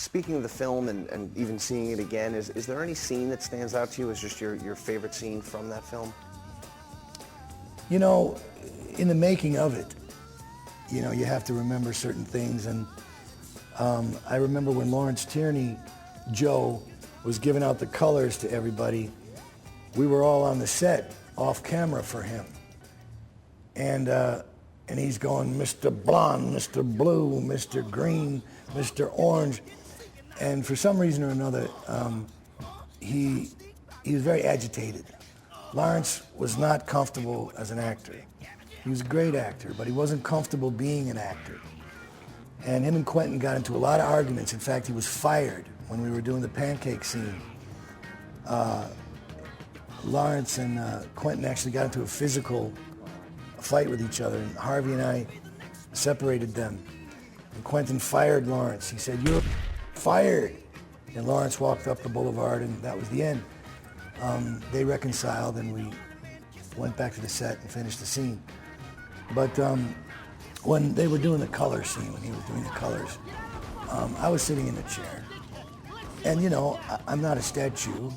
Speaking of the film and even seeing it again, is there any scene that stands out to you as just your favorite scene from that film? You know, in the making of it, you know, you have to remember certain things. And I remember when Lawrence Tierney, Joe, was giving out the colors to everybody, we were all on the set off camera for him. And he's going, Mr. Blonde, Mr. Blue, Mr. Green, Mr. Orange. And for some reason or another, he was very agitated. Lawrence was not comfortable as an actor. He was a great actor, but he wasn't comfortable being an actor. And him and Quentin got into a lot of arguments. In fact, he was fired when we were doing the pancake scene. Lawrence and Quentin actually got into a physical fight with each other, and Harvey and I separated them. And Quentin fired Lawrence. He said, "You're fired." And Lawrence walked up the boulevard, and that was the end. They reconciled, and we went back to the set and finished the scene. But when they were doing the color scene, when he was doing the colors, I was sitting in the chair. And, you know, I'm not a statue.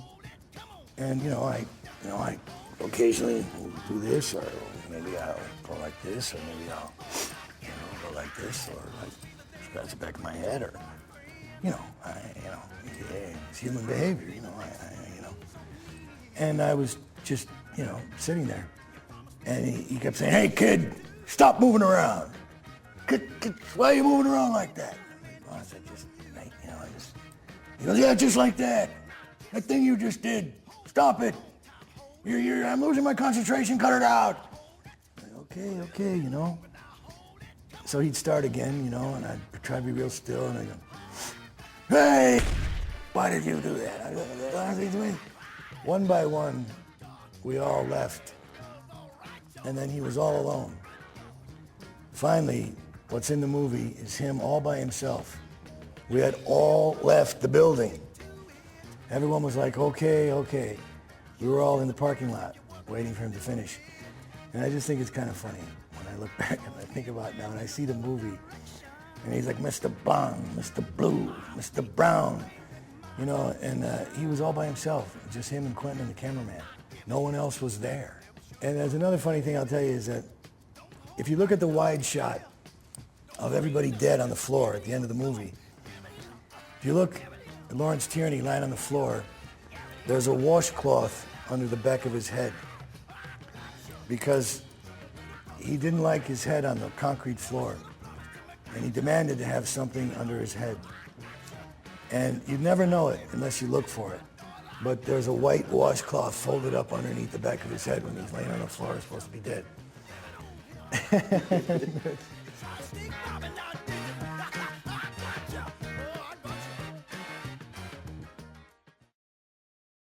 And, you know, I occasionally do this, or maybe I'll go like this, or maybe I'll, you know, go like this, or like scratch the back of my head, or, you know, it's human behavior, you know, you know. And I was just, you know, sitting there, and he kept saying, "Hey, kid, stop moving around. Why are you moving around like that?" Well, I said, "Just, mate, you know, He goes, "Yeah, just like that. That thing you just did. Stop it. I'm losing my concentration. Cut it out." Okay, you know. So he'd start again, you know, and I'd try to be real still, and I'd go, "Hey, why did you do that?" One by one, we all left, and then he was all alone. Finally, what's in the movie is him all by himself. We had all left the building. Everyone was like, okay. We were all in the parking lot waiting for him to finish. And I just think it's kind of funny when I look back and I think about it now and I see the movie and he's like, "Mr. Blonde, Mr. Blue, Mr. Brown," you know, and he was all by himself, just him and Quentin and the cameraman. No one else was there. And there's another funny thing I'll tell you is that if you look at the wide shot of everybody dead on the floor at the end of the movie, if you look at Lawrence Tierney lying on the floor, there's a washcloth under the back of his head because he didn't like his head on the concrete floor, and he demanded to have something under his head. And you'd never know it unless you look for it, but there's a white washcloth folded up underneath the back of his head when he's laying on the floor, supposed to be dead.